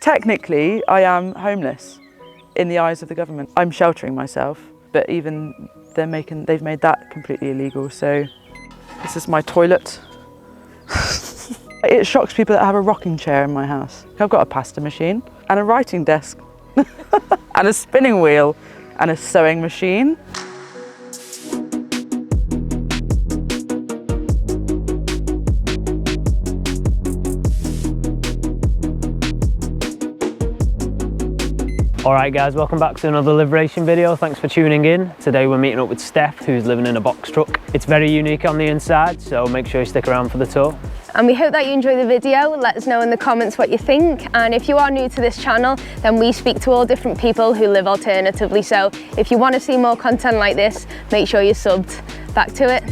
Technically, I am homeless in the eyes of the government. I'm sheltering myself, but even they've made that completely illegal. So this is my toilet. It shocks people that have a rocking chair in my house. I've got a pasta machine and a writing desk and a spinning wheel and a sewing machine. Alright guys, welcome back to another Liveration video. Thanks for tuning in. Today we're meeting up with Steph, who's living in a box truck. It's very unique on the inside, so make sure you stick around for the tour. And we hope that you enjoy the video. Let us know in the comments what you think. And if you are new to this channel, then we speak to all different people who live alternatively. So if you want to see more content like this, make sure you're subbed. Back to it.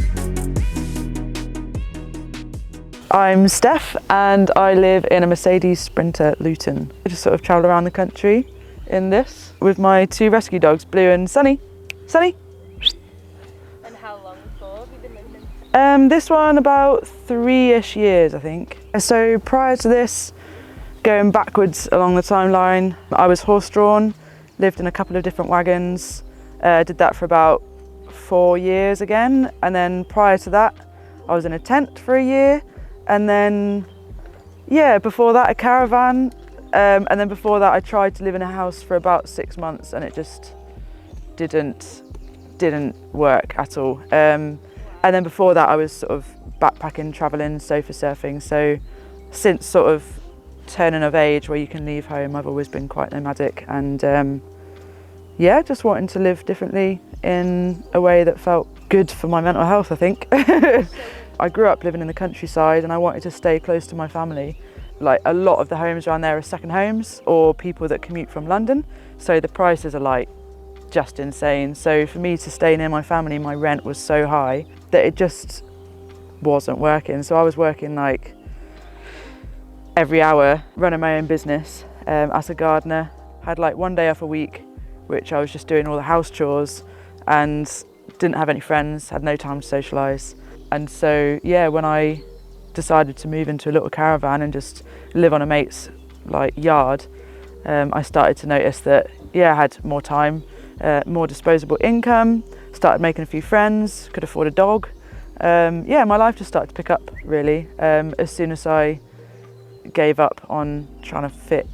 I'm Steph and I live in a Mercedes Sprinter Luton. I just sort of travel around the country in this with my two rescue dogs, Blue and Sunny. Sunny! And how long for have you been living in? This one about 3-ish years, I think. So prior to this, going backwards along the timeline, I was horse-drawn, lived in a couple of different wagons, did that for about 4 years again, and then prior to that, I was in a tent for a year, and then, yeah, before that, a caravan, and then before that, I tried to live in a house for about 6 months, and it just didn't work at all. And then before that, I was sort of backpacking, traveling, sofa surfing. So since sort of turning of age where you can leave home, I've always been quite nomadic and yeah, just wanting to live differently in a way that felt good for my mental health, I think. I grew up living in the countryside and I wanted to stay close to my family. Like a lot of the homes around there are second homes or people that commute from London. So the prices are like just insane. So for me to stay near my family, my rent was so high that it just wasn't working. So I was working like every hour, running my own business as a gardener. Had like 1 day off a week, which I was just doing all the house chores and didn't have any friends, had no time to socialise. And so, yeah, when I decided to move into a little caravan and just live on a mate's like yard, I started to notice that, yeah, I had more time, more disposable income, started making a few friends, could afford a dog. Yeah, my life just started to pick up really as soon as I gave up on trying to fit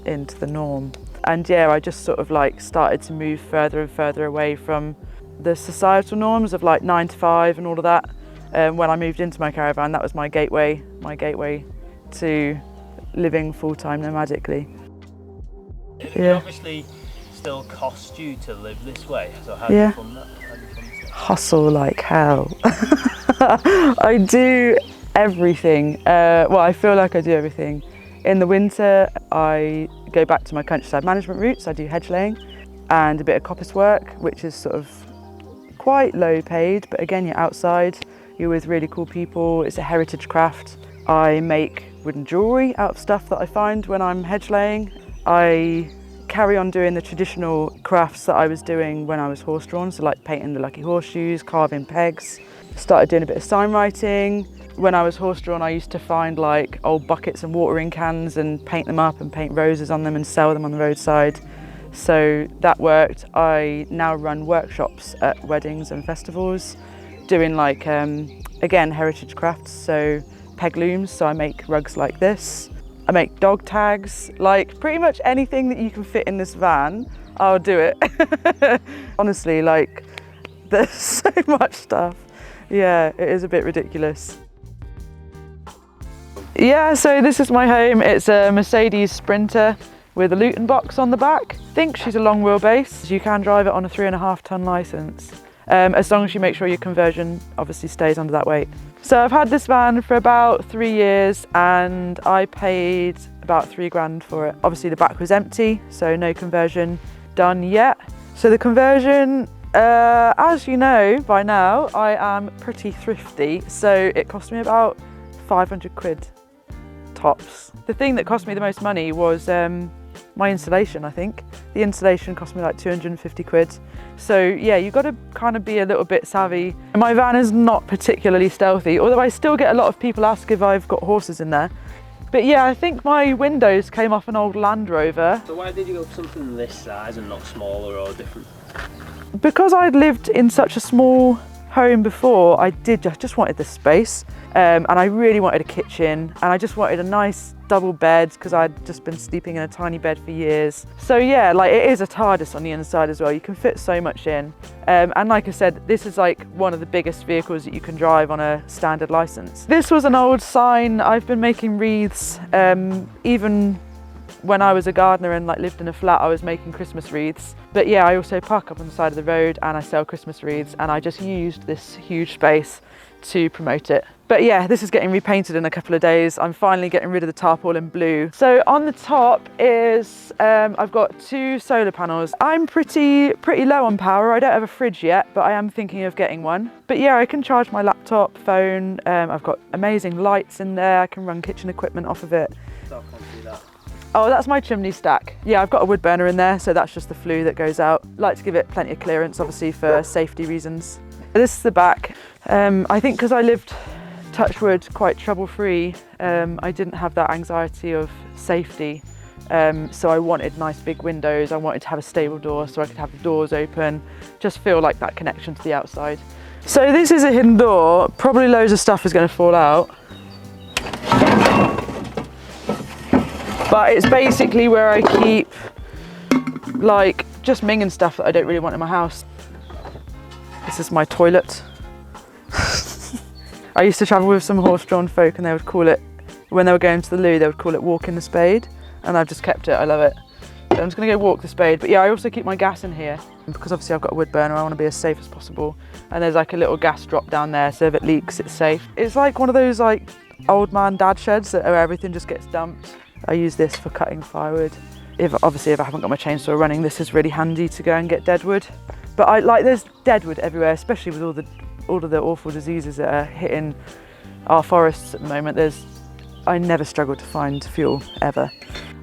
into the norm. And yeah, I just sort of like started to move further and further away from the societal norms of like 9 to 5 and all of that. When I moved into my caravan, that was my gateway to living full-time nomadically. It obviously still cost you to live this way, so how do you fund that? Hustle like hell. I do everything. Well, I feel like I do everything. In the winter, I go back to my countryside management roots. I do hedge laying and a bit of coppice work, which is sort of quite low paid, but again, you're outside, you're with really cool people. It's a heritage craft. I make wooden jewellery out of stuff that I find when I'm hedge laying. I carry on doing the traditional crafts that I was doing when I was horse-drawn, so like painting the lucky horseshoes, carving pegs. Started doing a bit of sign writing. When I was horse-drawn, I used to find like old buckets and watering cans and paint them up and paint roses on them and sell them on the roadside. So that worked. I now run workshops at weddings and festivals, doing like, again, heritage crafts, so peg looms, so I make rugs like this. I make dog tags, like pretty much anything that you can fit in this van, I'll do it. Honestly, like there's so much stuff. Yeah, it is a bit ridiculous. Yeah, so this is my home. It's a Mercedes Sprinter with a Luton box on the back. I think she's a long wheelbase. You can drive it on a 3.5 ton licence, as long as you make sure your conversion obviously stays under that weight. So I've had this van for about 3 years and I paid about 3 grand for it. Obviously the back was empty, so no conversion done yet. So the conversion, as you know by now, I am pretty thrifty, so it cost me about 500 quid tops. The thing that cost me the most money was my installation, I think. The installation cost me like 250 quid. So yeah, you've got to kind of be a little bit savvy. My van is not particularly stealthy, although I still get a lot of people ask if I've got horses in there. But yeah, I think my windows came off an old Land Rover. So why did you go for something this size and not smaller or different? Because I'd lived in such a small home before, I just wanted the space, and I really wanted a kitchen, and I just wanted a nice double bed because I'd just been sleeping in a tiny bed for years. So yeah, like it is a TARDIS on the inside as well. You can fit so much in, and like I said, this is like one of the biggest vehicles that you can drive on a standard license. This was an old sign. I've been making wreaths, even when I was a gardener and like lived in a flat, I was making Christmas wreaths. But yeah, I also park up on the side of the road and I sell Christmas wreaths, and I just used this huge space to promote it. But yeah, this is getting repainted in a couple of days. I'm finally getting rid of the tarpaulin blue. So on the top is, I've got 2 solar panels. I'm pretty low on power. I don't have a fridge yet, but I am thinking of getting one. But yeah, I can charge my laptop, phone. I've got amazing lights in there. I can run kitchen equipment off of it. So I can't see that. Oh, that's my chimney stack. Yeah, I've got a wood burner in there, so that's just the flue that goes out. Like to give it plenty of clearance, obviously, for safety reasons. This is the back. I think because I lived, touch wood, quite trouble-free, I didn't have that anxiety of safety. So I wanted nice big windows. I wanted to have a stable door so I could have the doors open, just feel like that connection to the outside. So this is a hidden door. Probably loads of stuff is going to fall out. But it's basically where I keep like just minging stuff that I don't really want in my house. This is my toilet. I used to travel with some horse-drawn folk and they would call it, when they were going to the loo, they would call it walking the spade. And I've just kept it, I love it. So I'm just gonna go walk the spade. But yeah, I also keep my gas in here because obviously I've got a wood burner, I wanna be as safe as possible. And there's like a little gas drop down there, so if it leaks, it's safe. It's like one of those like old man dad sheds where everything just gets dumped. I use this for cutting firewood. Obviously if I haven't got my chainsaw running, this is really handy to go and get deadwood. But there's deadwood everywhere, especially with all of the awful diseases that are hitting our forests at the moment. I never struggle to find fuel, ever.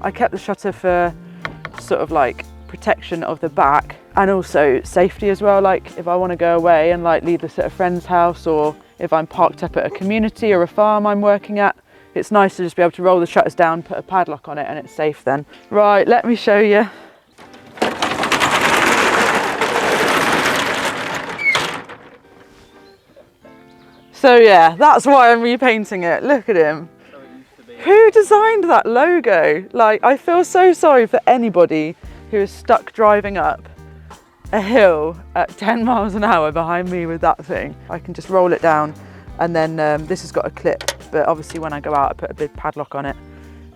I kept the shutter for sort of like protection of the back and also safety as well. Like if I want to go away and like leave this at a friend's house, or if I'm parked up at a community or a farm I'm working at, it's nice to just be able to roll the shutters down, put a padlock on it, and it's safe then. Right, let me show you. So yeah, that's why I'm repainting it. Look at him. Who designed that logo? Like, I feel so sorry for anybody who is stuck driving up a hill at 10 miles an hour behind me with that thing. I can just roll it down, and then this has got a clip, but obviously when I go out I put a big padlock on it,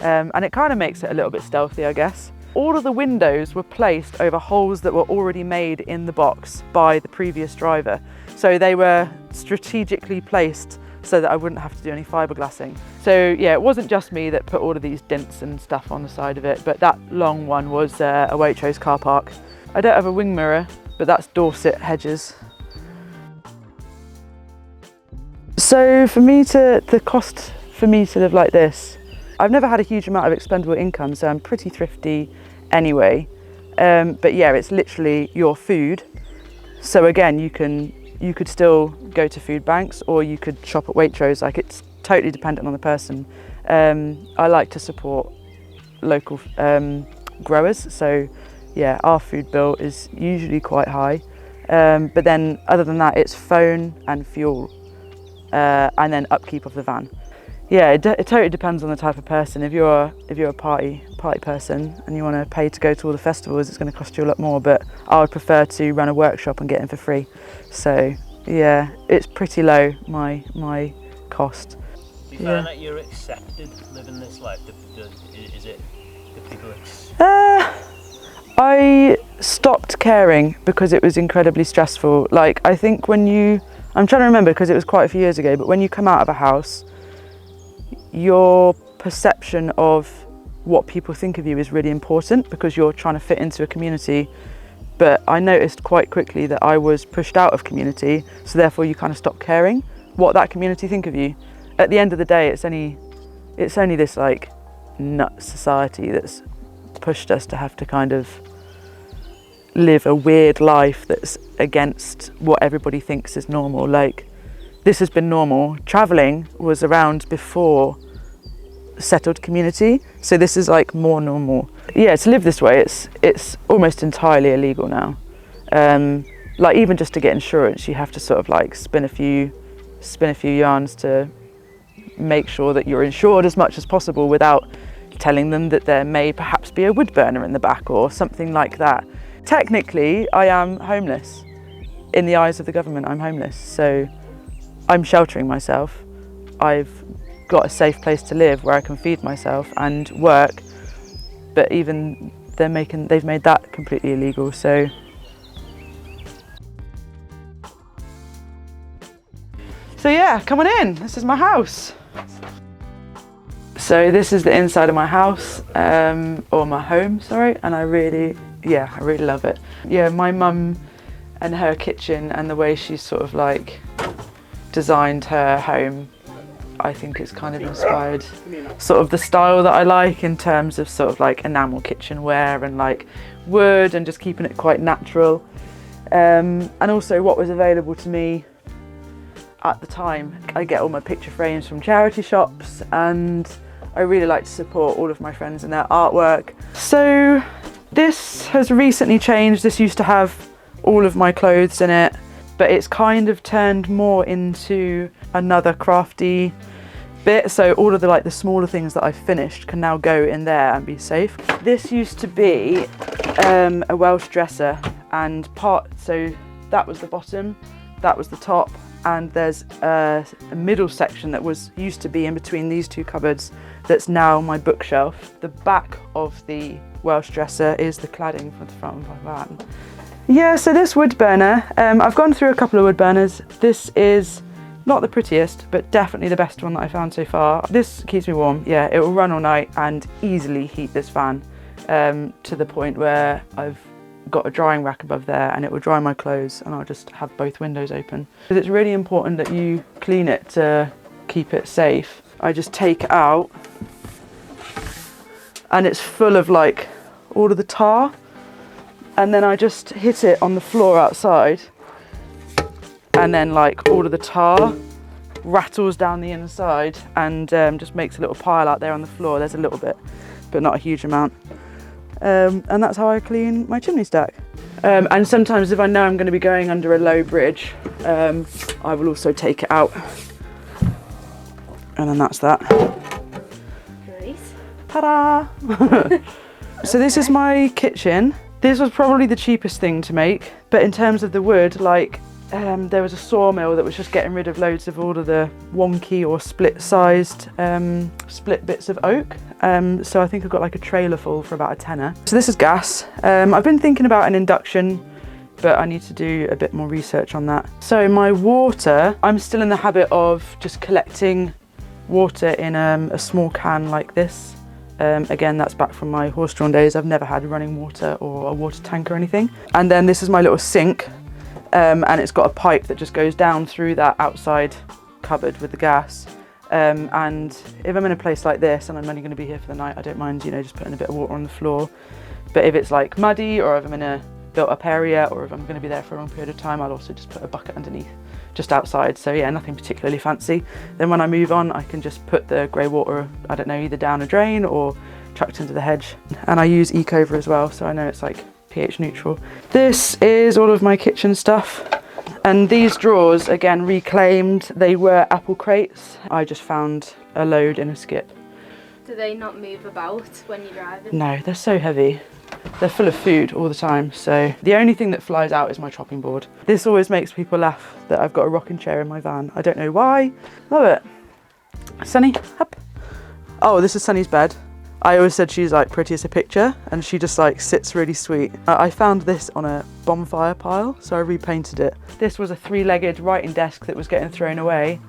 and it kind of makes it a little bit stealthy, I guess. All of the windows were placed over holes that were already made in the box by the previous driver, so they were strategically placed so that I wouldn't have to do any fiberglassing. So yeah, it wasn't just me that put all of these dints and stuff on the side of it, but that long one was a Waitrose car park. I don't have a wing mirror, but that's Dorset hedges. So the cost for me to live like this, I've never had a huge amount of expendable income, so I'm pretty thrifty anyway. But yeah, it's literally your food. So again, you could still go to food banks or you could shop at Waitrose. Like, it's totally dependent on the person. I like to support local growers. So yeah, our food bill is usually quite high. But then other than that, it's phone and fuel, and then upkeep of the van. Yeah, it totally depends on the type of person. If you're a party person and you want to pay to go to all the festivals, it's going to cost you a lot more, but I would prefer to run a workshop and get in for free. So yeah, it's pretty low, my cost. Do you find that you're accepted living this life? Do people I stopped caring because it was incredibly stressful. Like, I think I'm trying to remember because it was quite a few years ago, but when you come out of a house, your perception of what people think of you is really important because you're trying to fit into a community. But I noticed quite quickly that I was pushed out of community, so therefore you kind of stop caring what that community think of you. At the end of the day, it's only this like nut society that's pushed us to have to kind of live a weird life that's against what everybody thinks is normal. Like, this has been normal. Traveling was around before settled community, so this is like more normal. Yeah, to live this way, it's almost entirely illegal now. Like even just to get insurance, you have to sort of like spin a few yarns to make sure that you're insured as much as possible without telling them that there may perhaps be a wood burner in the back or something like that. Technically, I am homeless. In the eyes of the government, I'm homeless, so I'm sheltering myself. I've got a safe place to live where I can feed myself and work, but even they've made that completely illegal. So yeah, come on in, this is my house. So this is the inside of my house, or my home, sorry, and I really love it. Yeah, my mum and her kitchen and the way she's sort of like designed her home, I think it's kind of inspired sort of the style that I like in terms of sort of like enamel kitchenware and like wood and just keeping it quite natural. And also what was available to me at the time. I get all my picture frames from charity shops, and I really like to support all of my friends in their artwork. So this has recently changed. This used to have all of my clothes in it, but it's kind of turned more into another crafty bit. So all of the smaller things that I've finished can now go in there and be safe. This used to be a Welsh dresser, and so that was the bottom, that was the top, and there's a middle section that used to be in between these two cupboards that's now my bookshelf. The back of the Welsh dresser is the cladding for the front of my van. Yeah, so this wood burner, I've gone through a couple of wood burners. This is not the prettiest, but definitely the best one that I found so far. This keeps me warm. Yeah, it will run all night and easily heat this van to the point where I've got a drying rack above there and it will dry my clothes, and I'll just have both windows open. Because it's really important that you clean it to keep it safe. I just take it out and it's full of like all of the tar, and then I just hit it on the floor outside, and then like all of the tar rattles down the inside and just makes a little pile out there on the floor. There's a little bit, but not a huge amount. And that's how I clean my chimney stack. And sometimes if I know I'm going to be going under a low bridge, I will also take it out. And then that's that. Nice. Ta-da! So this is my kitchen. This was probably the cheapest thing to make, but in terms of the wood, like there was a sawmill that was just getting rid of loads of all of the wonky or split-sized split bits of oak. So I think I've got like a trailer full for about a tenner. So this is gas. I've been thinking about an induction, but I need to do a bit more research on that. So my water, I'm still in the habit of just collecting water in a small can like this. Again, that's back from my horse-drawn days. I've never had running water or a water tank or anything. And then this is my little sink. And it's got a pipe that just goes down through that outside cupboard with the gas. And if I'm in a place like this and I'm only going to be here for the night, I don't mind, just putting a bit of water on the floor. But if it's like muddy, or if I'm in a built-up area, or if I'm going to be there for a long period of time, I'll also just put a bucket underneath, just outside. So yeah, nothing particularly fancy. Then when I move on, I can just put the grey water, I don't know, either down a drain or chucked into the hedge. And I use Ecover as well, so I know it's like pH neutral. This is all of my kitchen stuff, and these drawers, again, reclaimed. They were apple crates. I just found a load in a skip. Do they not move about when you're driving? No, they're so heavy. They're full of food all the time, so the only thing that flies out is my chopping board. This always makes people laugh that I've got a rocking chair in my van. I don't know why. Love it. Sunny, up. Oh, this is Sunny's bed. I always said she's like pretty as a picture, and she just like sits really sweet. I found this on a bonfire pile, so I repainted it. This was a 3-legged writing desk that was getting thrown away,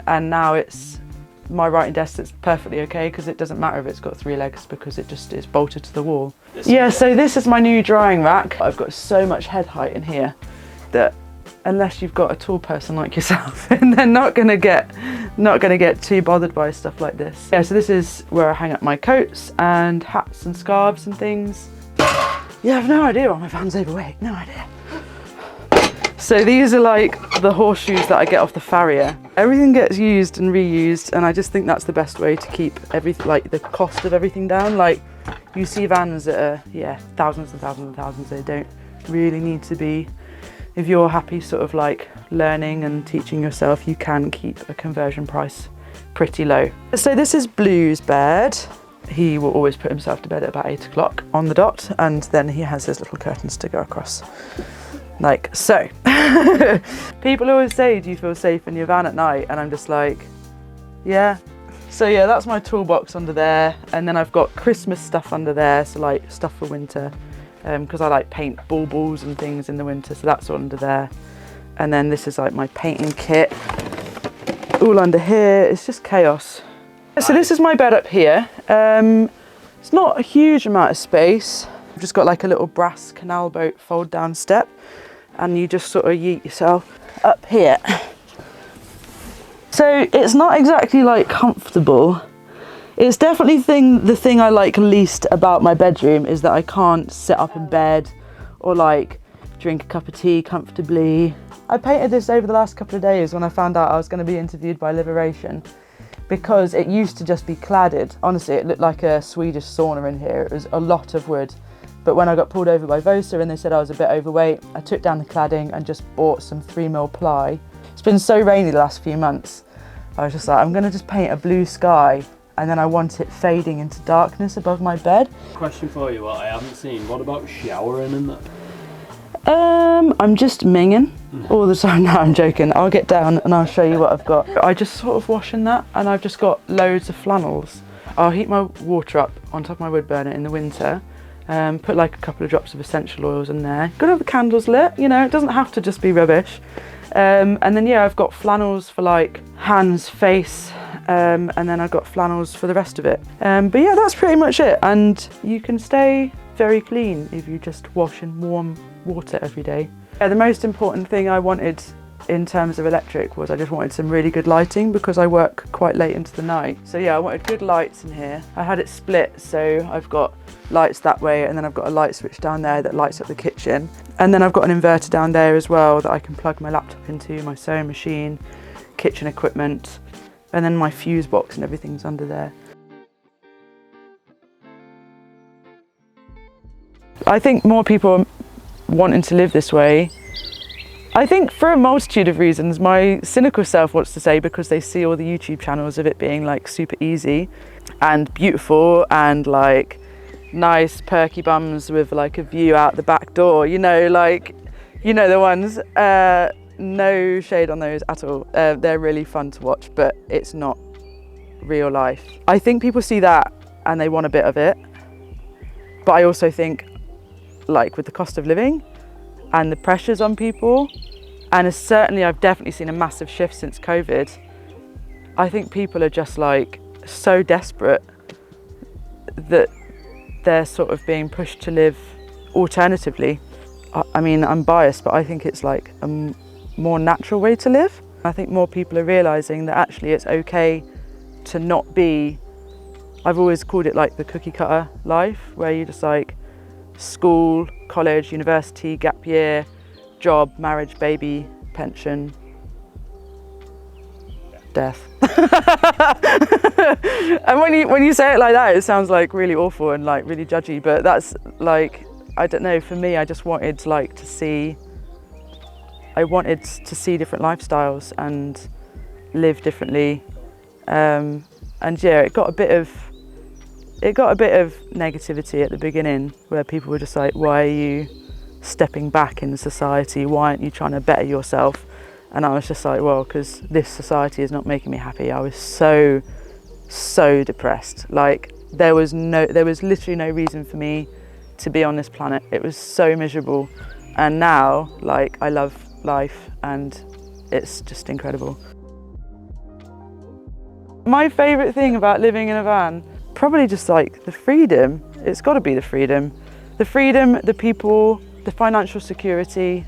and now it's my writing desk that's perfectly okay, because it doesn't matter if it's got 3 legs because it just is bolted to the wall. Yeah, so this is my new drying rack. I've got so much head height in here that unless you've got a tall person like yourself, and they're not gonna get too bothered by stuff like this. Yeah, so this is where I hang up my coats and hats and scarves and things. Yeah, I've no idea why my van's overweight, no idea. So these are like the horseshoes that I get off the farrier. Everything gets used and reused, and I just think that's the best way to keep everything, like the cost of everything down. Like you see vans that are, yeah, thousands and thousands and thousands. They don't really need to be. If you're happy sort of like learning and teaching yourself, you can keep a conversion price pretty low. So this is Blue's bed. He will always put himself to bed at about 8 o'clock on the dot, and then he has his little curtains to go across. Like so. People always say, do you feel safe in your van at night? And I'm just like, yeah. So yeah, that's my toolbox under there. And then I've got Christmas stuff under there. So like stuff for winter, because I like paint baubles and things in the winter. So that's all under there. And then this is like my painting kit. All under here, it's just chaos. So this is my bed up here. It's not a huge amount of space. I've just got like a little brass canal boat fold down step, and you just sort of yeet yourself up here. So it's not exactly like comfortable. It's definitely the thing I like least about my bedroom is that I can't sit up in bed or like drink a cup of tea comfortably. I painted this over the last couple of days when I found out I was going to be interviewed by Liveration, because it used to just be cladded. Honestly, it looked like a Swedish sauna in here. It was a lot of wood. But when I got pulled over by Vosa and they said I was a bit overweight, I took down the cladding and just bought some 3mm ply. It's been so rainy the last few months. I was just like, I'm gonna just paint a blue sky, and then I want it fading into darkness above my bed. Question for you, what I haven't seen, what about showering in that? I'm just minging all the time. No, I'm joking. I'll get down and I'll show you what I've got. I just sort of wash in that, and I've just got loads of flannels. I'll heat my water up on top of my wood burner in the winter, put like a couple of drops of essential oils in there. Gotta have the candles lit, you know, it doesn't have to just be rubbish. And then yeah, I've got flannels for like hands, face, and then I've got flannels for the rest of it. But yeah, that's pretty much it. And you can stay very clean if you just wash in warm water every day. Yeah, the most important thing I wanted in terms of electric was I just wanted some really good lighting, because I work quite late into the night. So yeah, I wanted good lights in here. I had it split, so I've got lights that way, and then I've got a light switch down there that lights up the kitchen. And then I've got an inverter down there as well that I can plug my laptop into, my sewing machine, kitchen equipment, and then my fuse box and everything's under there. I think more people are wanting to live this way. I think for a multitude of reasons. My cynical self wants to say because they see all the YouTube channels of it being like super easy and beautiful and like nice perky bums with like a view out the back door, you know, like, you know the ones. No shade on those at all. They're really fun to watch, but it's not real life. I think people see that and they want a bit of it. But I also think, like with the cost of living and the pressures on people, and I've definitely seen a massive shift since COVID. I think people are just like so desperate that they're sort of being pushed to live alternatively. I mean, I'm biased, but I think it's like a more natural way to live. I think more people are realizing that actually it's okay to not be, I've always called it like the cookie cutter life, where you just like school, college, university, gap year, job, marriage, baby, pension, death. And when you say it like that, it sounds like really awful and like really judgy, but that's like, I don't know, for me, I just wanted like to see different lifestyles and live differently. And yeah, it got a bit of negativity at the beginning, where people were just like, why are you stepping back in society? Why aren't you trying to better yourself? And I was just like, well, because this society is not making me happy. I was so depressed. Like there was literally no reason for me to be on this planet. It was so miserable. And now, like, I love life and it's just incredible. My favorite thing about living in a van, probably just like the freedom. It's got to be the freedom, the people, the financial security.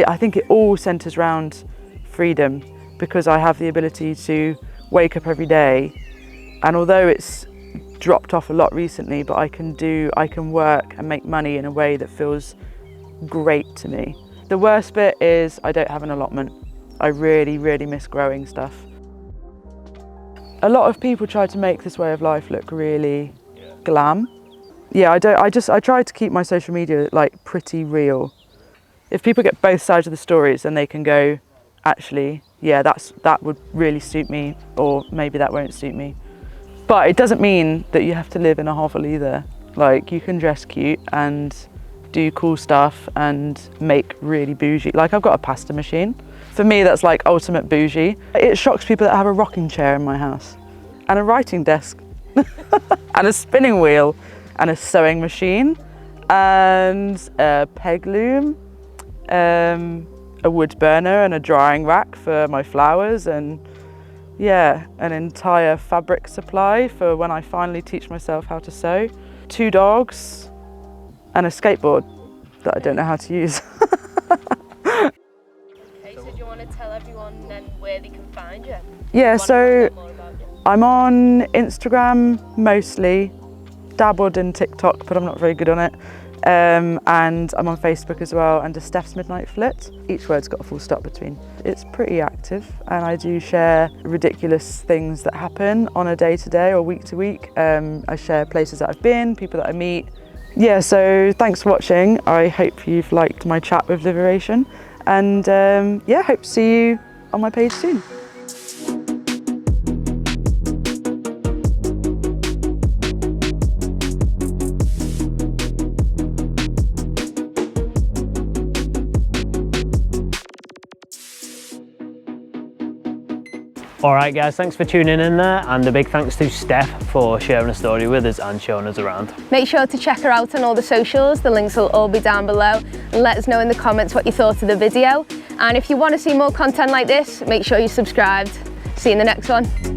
I think it all centers around freedom, because I have the ability to wake up every day, and although it's dropped off a lot recently, but I can work and make money in a way that feels great to me. The worst bit is I don't have an allotment. I really, really miss growing stuff. A lot of people try to make this way of life look really glam. Yeah, I try to keep my social media like pretty real. If people get both sides of the stories, then they can go, actually, yeah, that would really suit me, or maybe that won't suit me. But it doesn't mean that you have to live in a hovel either. Like, you can dress cute and do cool stuff and make really bougie. Like, I've got a pasta machine. For me, that's like ultimate bougie. It shocks people that I have a rocking chair in my house and a writing desk and a spinning wheel and a sewing machine and a peg loom, a wood burner and a drying rack for my flowers, and yeah, an entire fabric supply for when I finally teach myself how to sew. 2 dogs and a skateboard that I don't know how to use. Okay, so do you want to tell everyone then where they can find you? Yeah, so I'm on Instagram mostly, dabbled in TikTok, but I'm not very good on it. And I'm on Facebook as well, under Steph's Midnight Flit. Each word's got a full stop between. It's pretty active, and I do share ridiculous things that happen on a day-to-day or week-to-week. I share places that I've been, people that I meet. Yeah, so thanks for watching. I hope you've liked my chat with Liveration, and yeah, hope to see you on my page soon. Alright guys, thanks for tuning in there, and a big thanks to Steph for sharing a story with us and showing us around. Make sure to check her out on all the socials, the links will all be down below, and let us know in the comments what you thought of the video. And if you want to see more content like this, make sure you're subscribed. See you in the next one.